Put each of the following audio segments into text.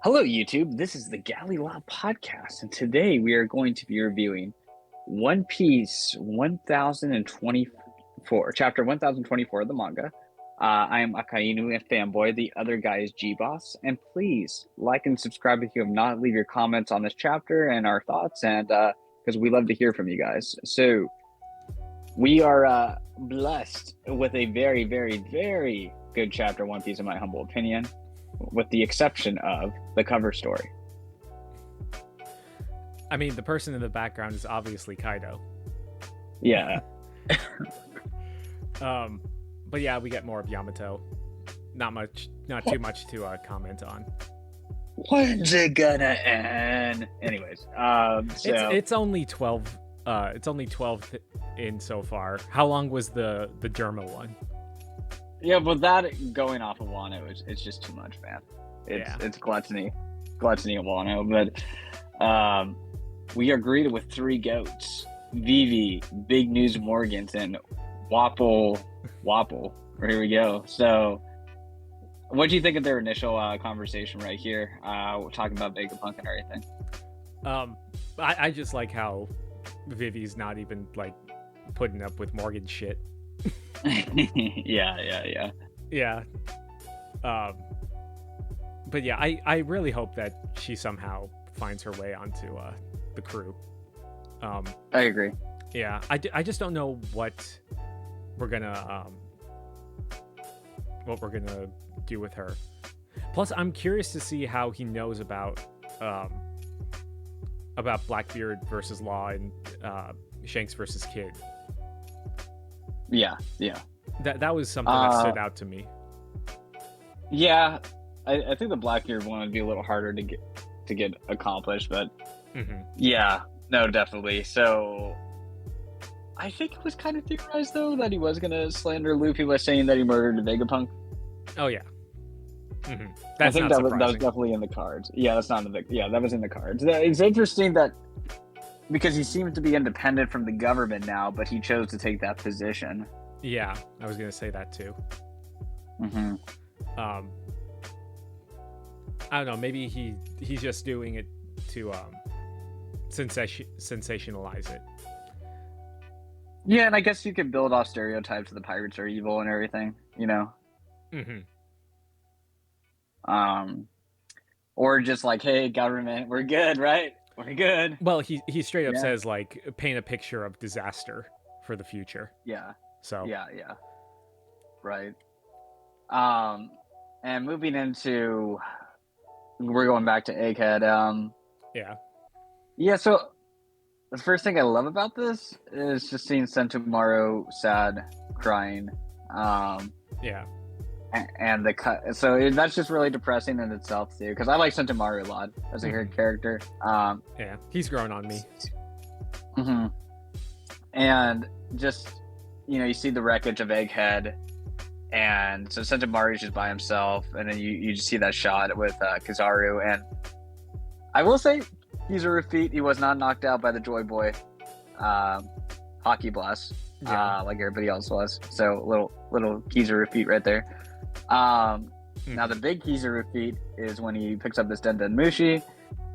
Hello, YouTube. This is the Galley La Podcast, and today we are going to be reviewing One Piece 1024, chapter 1024 of the manga. I am Akainu Fanboy. The other guy is Geboss. And please like and subscribe if you have not. Leave your comments on this chapter and our thoughts, and because we love to hear from you guys. So we are blessed with a very, very, very good chapter, One Piece, in my humble opinion, with the exception of the cover story. I mean, the person in the background is obviously Kaido. Yeah. But yeah, we get more of Yamato. Not too much to comment on. When's it gonna end? Anyways, so it's only 12. It's only 12 in so far. How long was the Derma one? yeah, but that going off of Wano, it's just too much, man. It's gluttony of Wano. But we are greeted with three goats: Vivi, Big News Morganton, Wapple. Here we go. So, what do you think of their initial conversation right here? Talking about Vegapunk and everything. I just like how Vivi's not even like putting up with Morgan's shit. Yeah. But yeah, I really hope that she somehow finds her way onto the crew. I agree. Yeah, I just don't know what we're gonna do with her. Plus, I'm curious to see how he knows about Blackbeard versus Law and Shanks versus Kid. Yeah. That was something that stood out to me. Yeah, I think the Blackbeard one would be a little harder to get accomplished, but yeah, no, definitely. So I think it was kind of theorized though that he was gonna slander Luffy by saying that he murdered Vegapunk. Oh yeah. I think that was definitely in the cards. Yeah, that was in the cards. It's interesting that because he seems to be independent from the government now, but he chose to take that position. Yeah, I was gonna say that too. I don't know. Maybe he's just doing it to sensationalize it. Yeah, and I guess you could build off stereotypes that the pirates are evil and everything, you know. Or just like, hey, government, we're good, right? We're good. Well, he straight up says like paint a picture of disaster for the future. Yeah. So yeah, right. And moving into, we're going back to Egghead. Yeah. So the first thing I love about this is just seeing Sentomaru sad, crying. And the cut, so that's just really depressing in itself too, because I like Sentomaru a lot as a character. Yeah, he's grown on me. And just, you see the wreckage of Egghead, and so Sentomaru's just by himself, and then you just see that shot with Kizaru, and I will say Kizaru feat, he was not knocked out by the Joy Boy hockey blast like everybody else was. So little Kizaru feat right there. Now the big Kizaru feat is when he picks up this Den Mushi,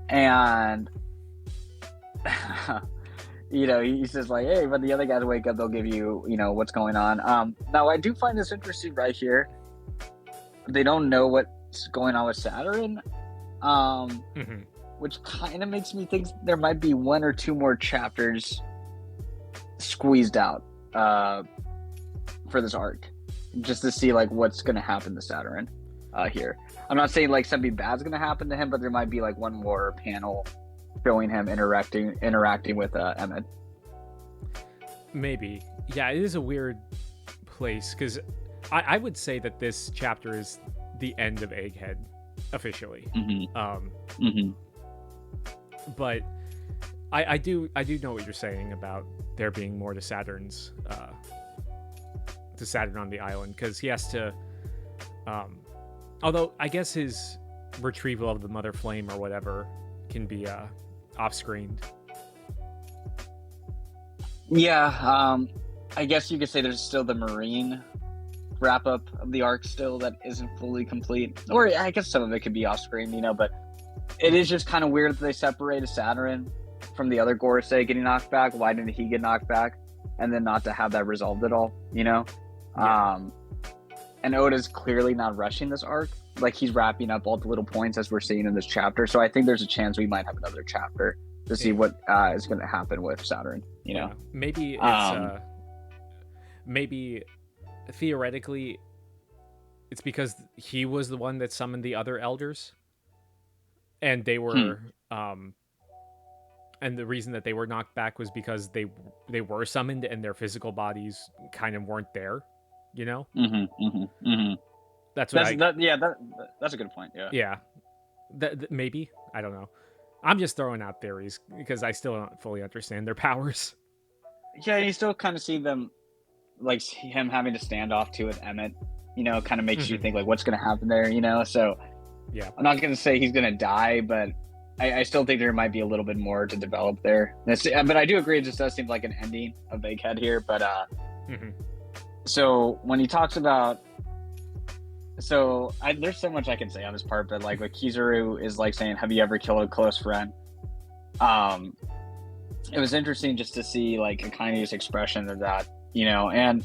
and he says like, hey, when the other guys wake up, they'll give you what's going on. Now I do find this interesting right here. They don't know what's going on with Saturn, which kind of makes me think there might be one or two more chapters squeezed out for this arc, just to see like what's going to happen to Saturn here. I'm not saying like something bad's going to happen to him, but there might be like one more panel showing him interacting with Emmett. Maybe. Yeah, it is a weird place, because I would say that this chapter is the end of Egghead officially. But I do know what you're saying about there being more to Saturn on the island, because he has to although I guess his retrieval of the Mother Flame or whatever can be off-screened. Yeah, I guess you could say there's still the Marine wrap up of the arc still that isn't fully complete, or I guess some of it could be off screen, but it is just kind of weird that they separated Saturn from the other Gorosei getting knocked back. Why didn't he get knocked back? And then not to have that resolved at all, you know? Yeah. And Oda's clearly not rushing this arc. Like, he's wrapping up all the little points as we're seeing in this chapter. So I think there's a chance we might have another chapter to see what is going to happen with Saturn, you know? Yeah. Maybe it's, maybe theoretically it's because he was the one that summoned the other elders. And they were, and the reason that they were knocked back was because they were summoned and their physical bodies kind of weren't there, you know? That's a good point. Yeah. Maybe, I don't know. I'm just throwing out theories because I still don't fully understand their powers. Yeah, you still kind of see them, like him having to stand off to with Emmett, you know, kind of makes you think like what's going to happen there, you know? So yeah, I'm not going to say he's going to die, but I still think there might be a little bit more to develop there. But I do agree, it just does seem like an ending of Egghead here. But so when he talks about, there's so much I can say on this part, but like Kizaru is like saying, "Have you ever killed a close friend?" It was interesting just to see like Akainu's expression of that, you know, and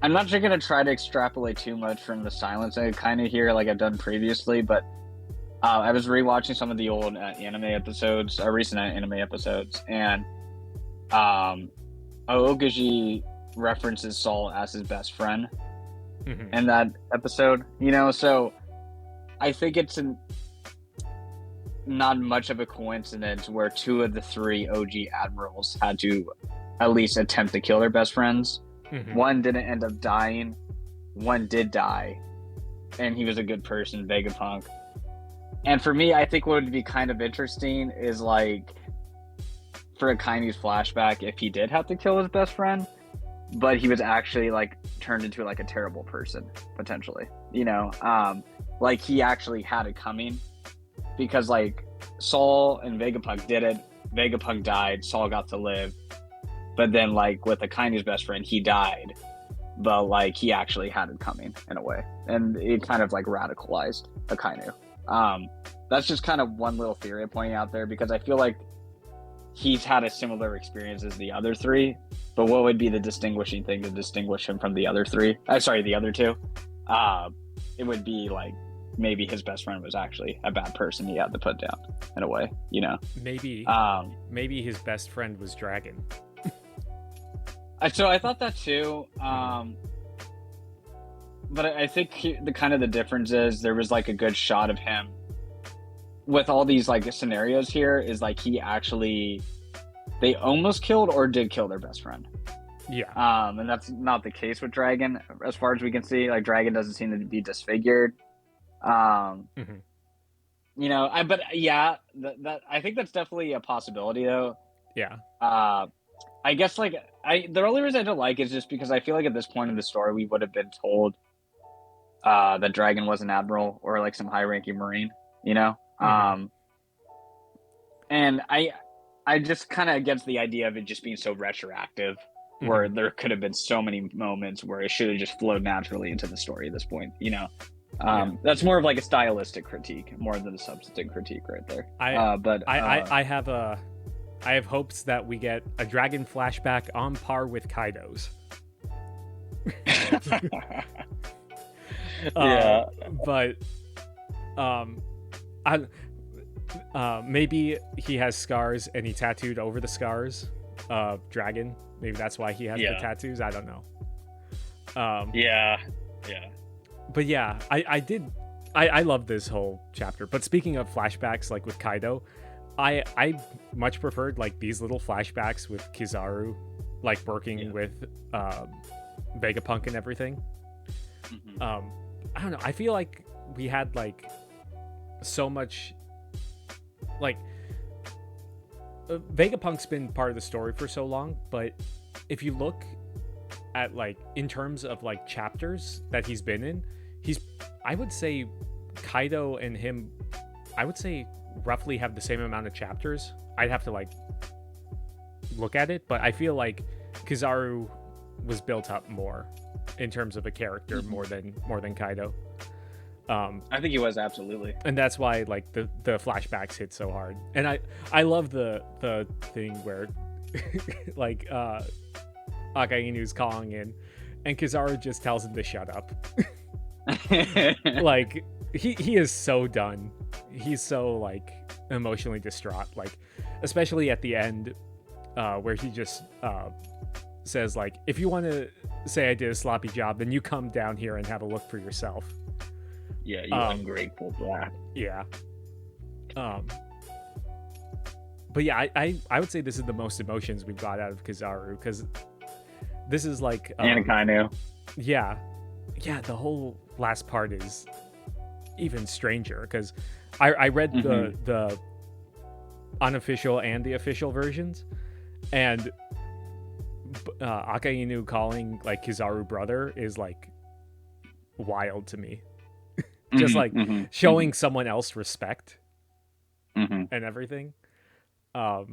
I'm not just going to try to extrapolate too much from the silence of Akainu here like I've done previously, but I was rewatching some of the old anime episodes, recent anime episodes, and Aogaji references Saul as his best friend in that episode, you know, so I think it's not much of a coincidence where 2 of the 3 OG admirals had to at least attempt to kill their best friends. One didn't end up dying, one did die, and he was a good person, Vegapunk. And for me, I think what would be kind of interesting is like for Akainu's flashback if he did have to kill his best friend, but he was actually like turned into like a terrible person potentially, you know, like he actually had it coming, because like Saul and Vegapunk did it. Vegapunk died, Saul got to live, but then like with Akainu's best friend, he died, but like he actually had it coming in a way, and it kind of like radicalized Akainu. That's just kind of one little theory I'm pointing out there, because I feel like he's had a similar experience as the other 3, but what would be the distinguishing thing to distinguish him from the other 3? The other 2. It would be like maybe his best friend was actually a bad person he had to put down in a way, you know? Maybe his best friend was Dragon. So I thought that too. But I think the difference is there was like a good shot of him with all these like scenarios here is like they almost killed or did kill their best friend. Yeah. And that's not the case with Dragon as far as we can see. Like Dragon doesn't seem to be disfigured. You know, I think that's definitely a possibility though. Yeah. I guess like the only reason I don't like is just because I feel like at this point in the story we would have been told that Dragon was an admiral or like some high-ranking Marine, you know. And I just kind of against the idea of it just being so retroactive, where there could have been so many moments where it should have just flowed naturally into the story at this point, you know. That's more of like a stylistic critique more than a substantive critique right there. I have hopes that we get a Dragon flashback on par with Kaido's. But maybe he has scars and he tattooed over the scars of Dragon. Maybe that's why he has the tattoos. I don't know. But yeah, I love this whole chapter. But speaking of flashbacks, like with Kaido, I much preferred like these little flashbacks with Kizaru, like working with Vegapunk and everything. I don't know. I feel like we had like so much, like Vegapunk's been part of the story for so long, but if you look at like in terms of like chapters that he's been in, I would say Kaido and him, I would say roughly have the same amount of chapters. I'd have to like look at it, but I feel like Kizaru was built up more in terms of a character more than Kaido. I think he was, absolutely. And that's why like the flashbacks hit so hard. And I love the thing where like Akainu's calling in and Kizaru just tells him to shut up. Like he is so done. He's so like emotionally distraught, like especially at the end where he just says like, if you want to say I did a sloppy job, then you come down here and have a look for yourself. Yeah, you ungrateful brat. Yeah. But yeah, I would say this is the most emotions we've got out of Kizaru, because this is like and Akainu. Yeah, the whole last part is even stranger, because I read the unofficial and the official versions, and Akainu calling like Kizaru brother is like wild to me. Just like showing someone else respect and everything. Yeah,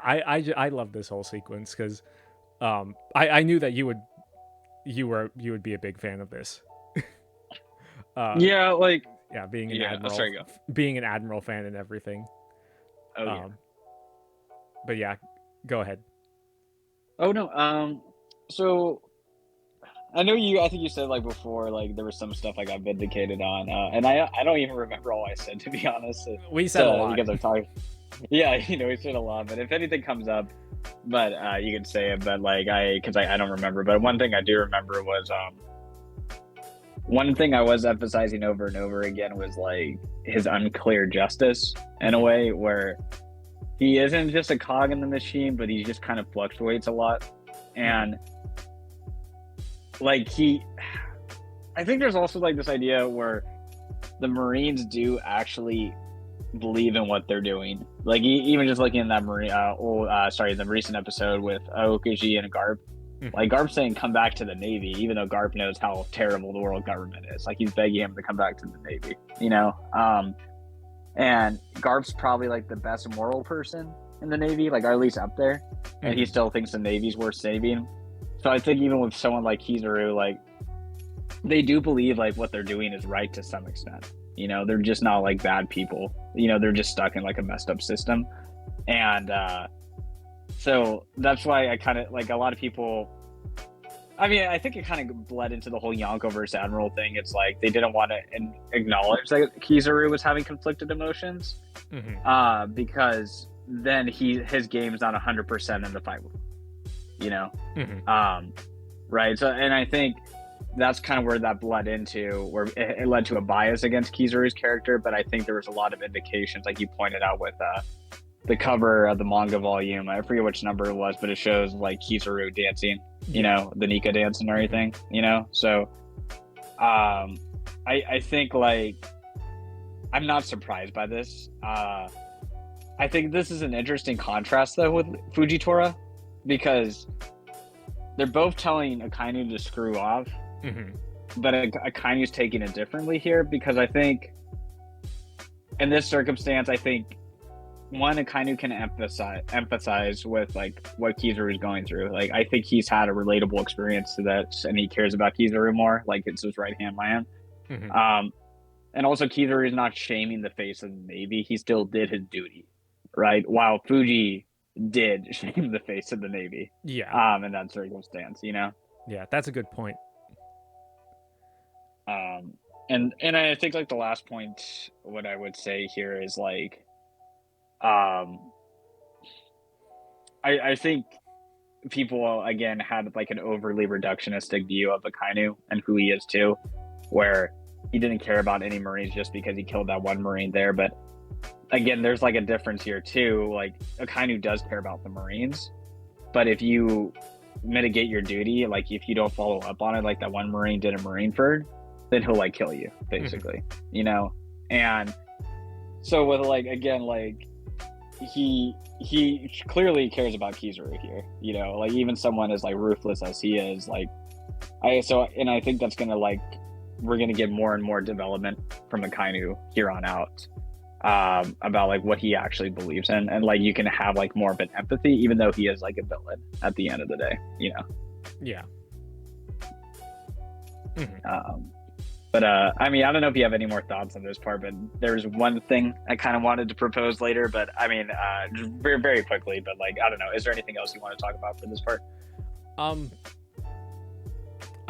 I love this whole sequence, because I knew that you would be a big fan of this. Yeah, like being an admiral, being an admiral fan and everything. Oh yeah. But yeah, go ahead. Oh no. So I know I think you said like before, like there was some stuff I got vindicated on, and I don't even remember all I said, to be honest. We said a lot because I'm talking. Yeah, we said a lot, but if anything comes up, but you can say it. But like because I don't remember. But one thing I do remember was one thing I was emphasizing over and over again was like his unclear justice, in a way where he isn't just a cog in the machine, but he just kind of fluctuates a lot, and like I think there's also like this idea where the Marines do actually believe in what they're doing. Like even just looking at that the recent episode with Aokiji and Garp, like Garp's saying come back to the Navy, even though Garp knows how terrible the world government is. Like he's begging him to come back to the Navy, and Garp's probably like the best moral person in the Navy, like or at least up there, and he still thinks the Navy's worth saving. So I think even with someone like Kizaru, like they do believe like what they're doing is right to some extent. They're just not like bad people. They're just stuck in like a messed up system. And so that's why I kind of like a lot of people. I mean, I think it kind of bled into the whole Yonko versus Admiral thing. It's like they didn't want to acknowledge that Kizaru was having conflicted emotions, because then his game's not 100% in the fight with him. Right. So, and I think that's kind of where that bled into, where it led to a bias against Kizaru's character. But I think there was a lot of indications, like you pointed out with the cover of the manga volume. I forget which number it was, but it shows like Kizaru dancing, the Nika dance and everything, So, I think like I'm not surprised by this. I think this is an interesting contrast though with Fujitora, because they're both telling Akainu to screw off, but Akainu's taking it differently here, because I think in this circumstance, I think one, Akainu can empathize with like what Kizaru is going through. Like I think he's had a relatable experience to that, and he cares about Kizaru more, like it's his right hand man. And also Kizaru is not shaming the face of the Navy; he still did his duty, right? While Fuji did shame the face of the Navy, in that circumstance, Yeah, that's a good point. And I think like the last point, what I would say here is like, I think people again had like an overly reductionistic view of Akainu and who he is too, where he didn't care about any Marines just because he killed that one Marine there, but again, there's like a difference here too. Like Akainu does care about the Marines, but if you mitigate your duty, like if you don't follow up on it, like that one Marine did a Marineford, then he'll like kill you, basically, And so with like again, like he clearly cares about Kizaru here, like even someone as like ruthless as he is, like I think that's gonna like we're gonna get more and more development from Akainu here on out. About like what he actually believes in, and like you can have like more of an empathy, even though he is like a villain at the end of the day, Yeah. But I mean, I don't know if you have any more thoughts on this part, but there's one thing I kind of wanted to propose later, but I mean, just very, very quickly, but like, I don't know. Is there anything else you want to talk about for this part? I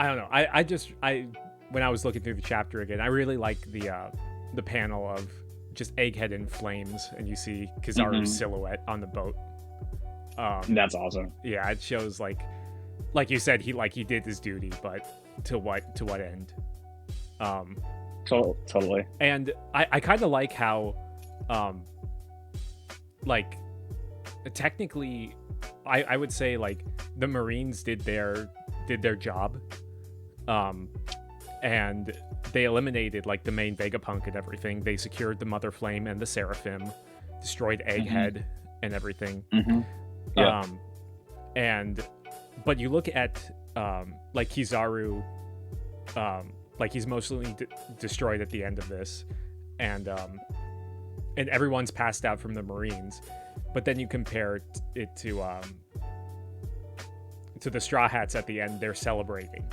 don't know. I when I was looking through the chapter again, I really like the panel of just Egghead in flames, and you see Kizaru's silhouette on the boat. That's awesome. Yeah, it shows like you said, he did his duty, but to what end? Totally. And I kind of like how, like, technically, I would say like the Marines did their job, and they eliminated like the main Vegapunk and everything. They secured the Mother Flame and the Seraphim, destroyed Egghead and everything. Yeah. But you look at like Kizaru, like he's mostly destroyed at the end of this, and everyone's passed out from the Marines. But then you compare it to the Straw Hats at the end. They're celebrating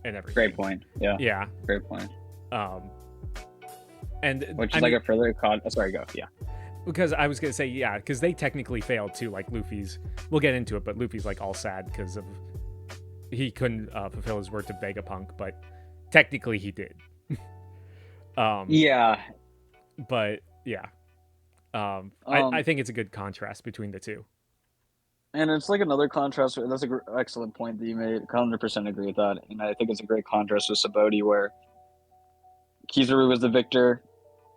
and everything. Great point. Yeah. Yeah. Great point. And which is like a further sorry, go. Yeah. Because I was gonna say, yeah, because they technically failed too. Like Luffy's, we'll get into it, but Luffy's like all sad because of he couldn't fulfill his word to Vegapunk, but technically he did. Yeah. But yeah, I think it's a good contrast between the two. And it's like another contrast. That's an excellent point that you made. 100% agree with that. And I think it's a great contrast with Sabaody, where Kizaru was the victor.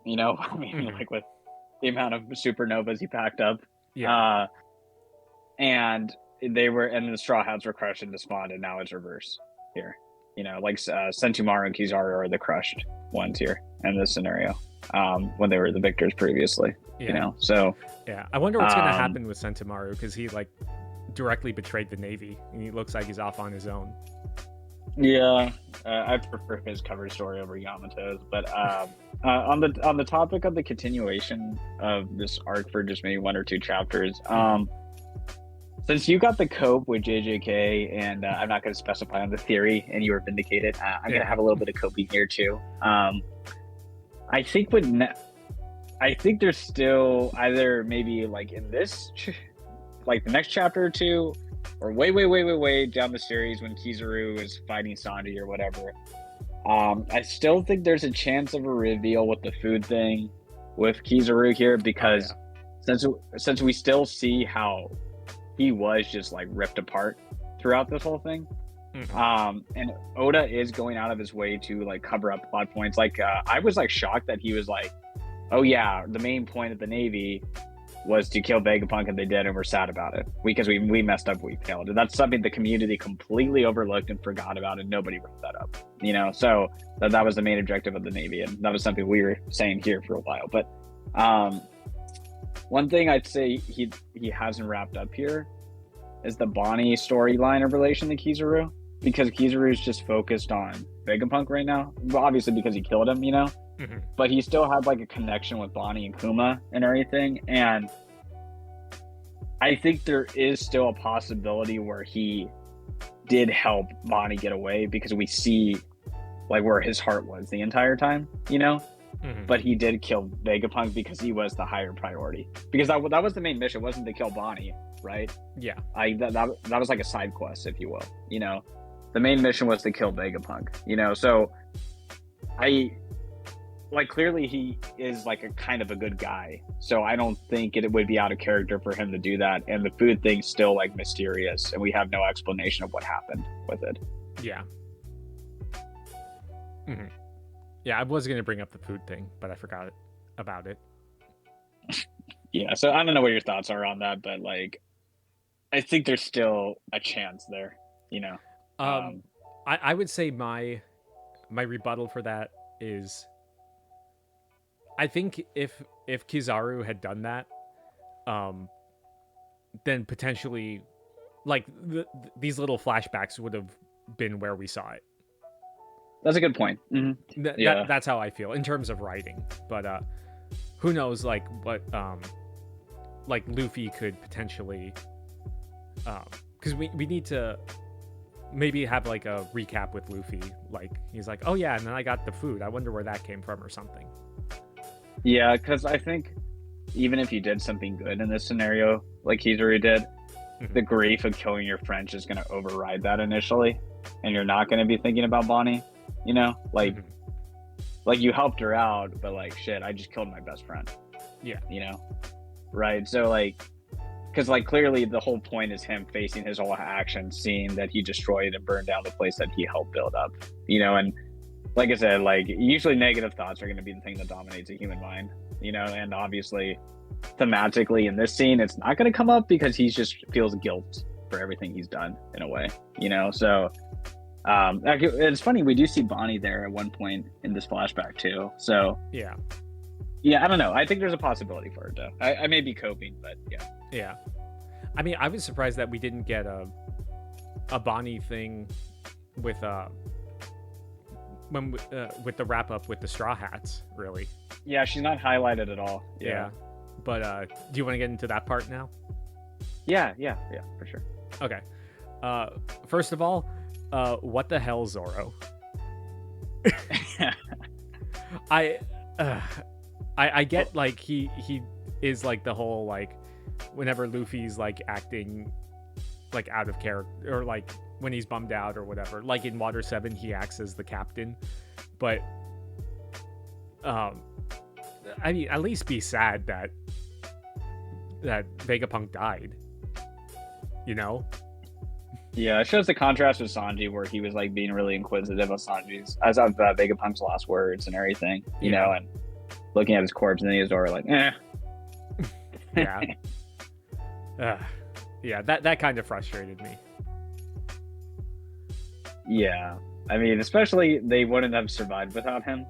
You know, I mean, like with the amount of supernovas he packed up. Yeah. And the Straw Hats were crushed and despawned, and now it's reverse here. You know, like Sentomaru and Kizaru are the crushed ones here in this scenario, when they were the victors previously. Yeah. You know, so yeah, I wonder what's gonna happen with Sentomaru, because he like directly betrayed the Navy, and he looks like he's off on his own. Yeah, I prefer his cover story over Yamato's. But on the topic of the continuation of this arc for just maybe one or two chapters, since you got the cope with JJK, and I'm not going to specify on the theory, and you were vindicated, I'm going to have a little bit of coping here too. I think I think there's still either maybe like in this, like the next chapter or two, or way down the series when Kizaru is fighting Sanji or whatever. I still think there's a chance of a reveal with the food thing with Kizaru here, because since we still see how he was just like ripped apart throughout this whole thing. And Oda is going out of his way to like cover up plot points. Like I was like shocked that he was like, oh yeah, the main point of the Navy was to kill Vegapunk, and they did, and we're sad about it because we messed up, we failed. And that's something the community completely overlooked and forgot about, and nobody brought that up, you know? So that was the main objective of the Navy, and that was something we were saying here for a while. But one thing I'd say he hasn't wrapped up here is the Bonnie storyline in relation to Kizaru, because Kizaru is just focused on Vegapunk right now, well, obviously because he killed him, you know? But he still had like a connection with Bonnie and Kuma and everything, and I think there is still a possibility where he did help Bonnie get away, because we see like where his heart was the entire time, you know? But he did kill Vegapunk because he was the higher priority, because that was the main mission, wasn't to kill Bonnie, right? Yeah. That was like a side quest, if you will, you know? The main mission was to kill Vegapunk, you know? So clearly he is like a kind of a good guy, so I don't think it would be out of character for him to do that. And the food thing's still like mysterious, and we have no explanation of what happened with it. Yeah. Yeah, I was going to bring up the food thing, but I forgot about it. Yeah, so I don't know what your thoughts are on that, but like I think there's still a chance there, you know? I would say my rebuttal for that is, I think if Kizaru had done that, then potentially, like these little flashbacks would have been where we saw it. That's a good point. That's how I feel in terms of writing. But who knows, like what, like Luffy could potentially, because we need to maybe have like a recap with Luffy. Like he's like, oh yeah, and then I got the food. I wonder where that came from or something. Yeah, because I think even if you did something good in this scenario, like Kizaru did, the grief of killing your friends is going to override that initially, and you're not going to be thinking about Bonnie. You know, like you helped her out, but like shit, I just killed my best friend. Yeah, you know, right? So like, because like clearly the whole point is him facing his whole action, seeing that he destroyed and burned down the place that he helped build up. You know, and like I said, like usually negative thoughts are going to be the thing that dominates the human mind. You know, and obviously thematically in this scene it's not going to come up because he just feels guilt for everything he's done in a way, you know. So it's funny, we do see Bonnie there at one point in this flashback too. So yeah, I don't know, I think there's a possibility for it though. I may be coping, but yeah. I mean, I was surprised that we didn't get a Bonnie thing with with the wrap up with the Straw Hats, really. Yeah, she's not highlighted at all. Yeah. But do you want to get into that part now? Yeah, for sure. Okay. First of all, what the hell, Zoro? I get like he is like the whole like whenever Luffy's like acting like out of character or like when he's bummed out or whatever. Like in Water 7 he acts as the captain. But I mean, at least be sad that Vegapunk died. You know? Yeah, it shows the contrast with Sanji, where he was like being really inquisitive of Vegapunk's last words and everything, you know, and looking at his corpse, and then he's already like, eh. Yeah. Yeah, that kind of frustrated me. Yeah, I mean, especially they wouldn't have survived without him.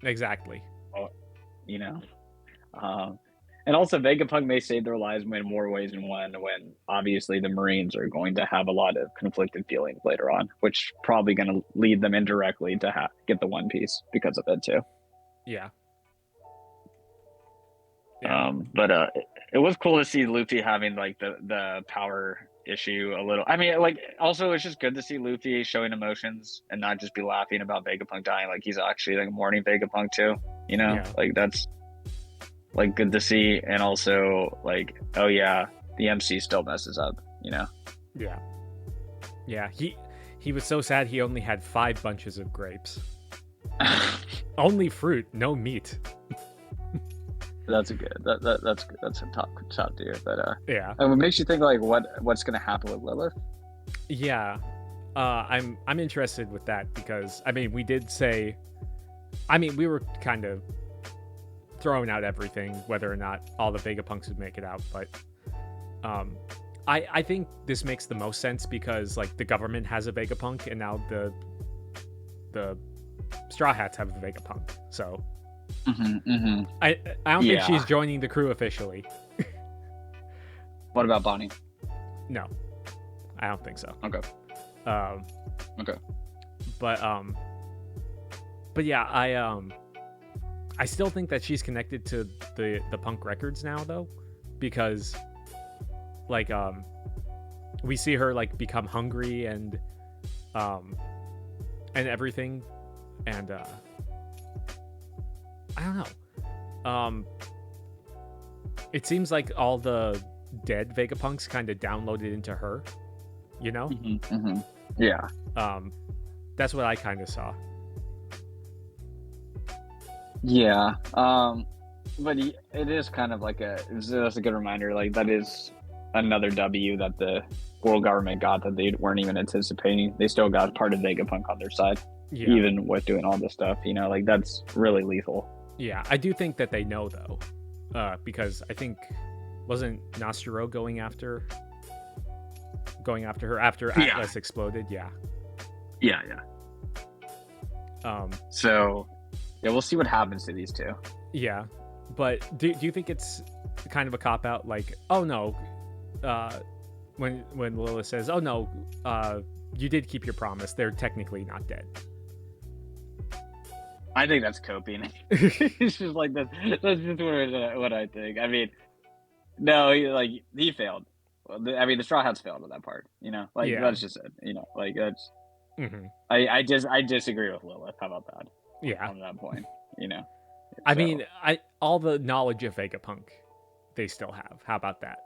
Exactly. Oh, you know, and also Vegapunk may save their lives in more ways than one. When obviously the Marines are going to have a lot of conflicted feelings later on, which probably going to lead them indirectly to get the One Piece because of it too. Yeah. But it was cool to see Luffy having like the power issue a little. I mean, like also it's just good to see Luffy showing emotions and not just be laughing about Vegapunk dying. Like he's actually like mourning Vegapunk too. You know, like that's like good to see. And also like, oh yeah, the MC still messes up. You know. Yeah. He was so sad he only had 5 bunches of grapes. Only fruit, no meat. That's a good. That's good. That's a top tier. But yeah. And what makes you think like what's gonna happen with Lilith? Yeah, I'm interested with that because I mean we did say, I mean we were kind of throwing out everything whether or not all the Vegapunks would make it out, but I think this makes the most sense because like the government has a Vegapunk and now the Straw Hats have a Vegapunk, so. I don't think she's joining the crew officially. What about Bonnie? No, I don't think so. Okay. Okay. But yeah, I still think that she's connected to the punk records now though, because like we see her like become hungry and everything, and I don't know. It seems like all the dead Vegapunks kind of downloaded into her, you know? Yeah. That's what I kind of saw. Yeah. But it is kind of like that's a good reminder. Like that is another W that the world government got that they weren't even anticipating. They still got part of Vegapunk on their side, even with doing all this stuff. You know, like that's really lethal. Yeah, I do think that they know though, because I think wasn't Nostro going after her after Atlas exploded? Yeah. So yeah, we'll see what happens to these two. Yeah, but do you think it's kind of a cop out? Like, oh no, when Lilith says, oh no, you did keep your promise. They're technically not dead. I think that's coping. It's just like that. That's just what I think. I mean, no, he failed. I mean, the Straw Hats failed at that part. Like Yeah. that's just it. Like that's. Hmm. I disagree with Lilith. How about that? Yeah. On that point, I So, mean, all the knowledge of Vegapunk, they still have. How about that?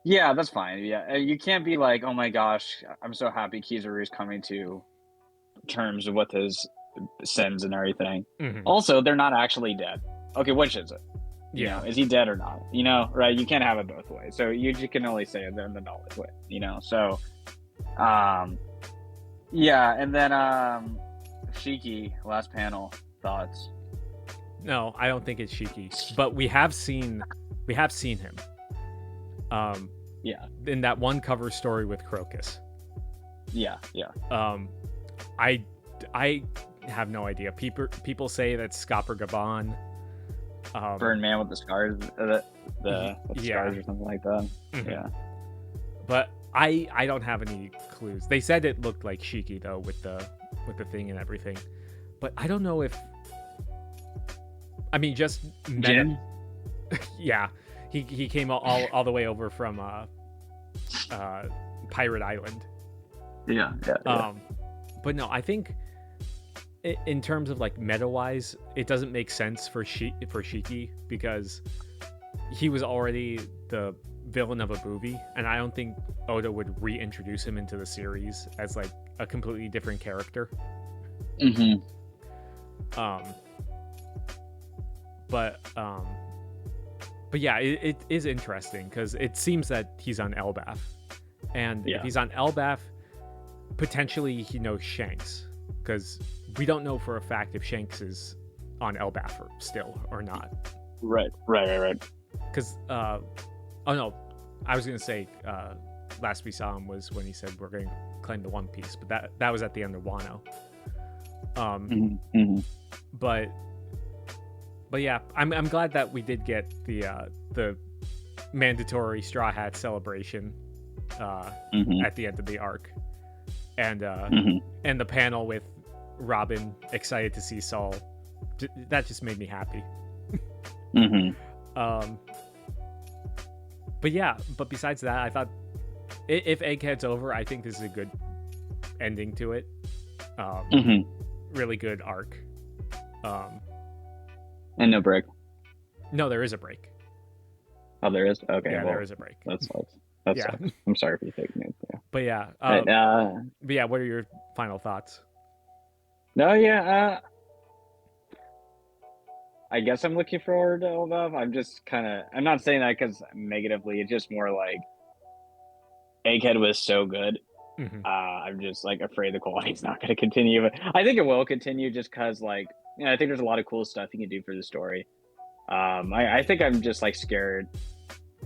yeah, that's fine. Yeah, you can't be like, oh my gosh, I'm so happy Kizaru's coming to terms with his sins and everything. Hmm. Also, they're not actually dead. Okay, which is it? Yeah. Is he dead or not? Right? You can't have it both ways. So you can only say it in the knowledge way. So, yeah, and then Shiki, last panel thoughts. No, I don't think it's Shiki, but we have seen him. Yeah, in that one cover story with Crocus. yeah. I have no idea. People say that's Scopper Gaban. Burn man with the scars, with the scars or something like that. Mm-hmm. Yeah, but I don't have any clues. They said it looked like Shiki though with the thing and everything, but I don't know if. I mean, just Jin? Yeah, he came all the way over from Pirate Island. Yeah. But no, I think in terms of like meta wise, it doesn't make sense for Shiki because he was already the villain of a movie, and I don't think Oda would reintroduce him into the series as like a completely different character. Mm-hmm. But yeah, it is interesting because it seems that he's on Elbaf, and if he's on Elbaf, potentially he knows Shanks, because we don't know for a fact if Shanks is on Elbaf still or not. Right. Because oh no, I was gonna say last we saw him was when he said we're going to claim the One Piece, but that was at the end of Wano. But yeah, I'm glad that we did get the mandatory Straw Hat celebration at the end of the arc, and and the panel with Robin excited to see Saul. That just made me happy. But yeah, but besides that, I thought if Egghead's over, I think this is a good ending to it. Really good arc. And no break. No, there is a break. Oh, there is? Okay. Yeah, well, there is a break. That sucks. Sucks. I'm sorry for the fake news. Yeah. But yeah. But yeah, what are your final thoughts? No, yeah. I guess I'm looking forward to Elbaf. I'm not saying that because negatively. It's just more like Egghead was so good. I'm just like afraid the quality's not going to continue. But I think it will continue just because I think there's a lot of cool stuff you can do for the story. I think I'm just like scared.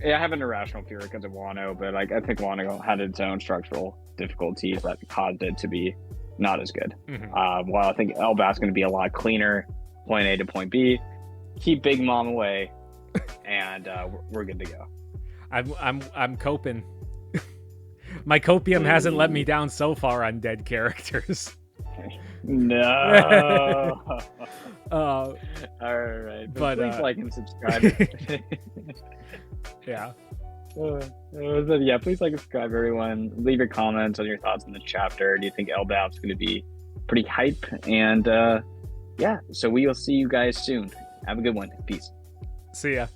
I have an irrational fear because of Wano, but I think Wano had its own structural difficulties that caused it to be not as good. While I think Elbaf's going to be a lot cleaner, point A to point B. Keep Big Mom away, and we're good to go. I'm coping. My copium hasn't let me down so far on dead characters. No. All right, but please like and subscribe. Yeah. Yeah, please like and subscribe, everyone. Leave your comments on your thoughts on the chapter. Do you think Elbaf's going to be pretty hype? And yeah, so we will see you guys soon. Have a good one. Peace. See ya.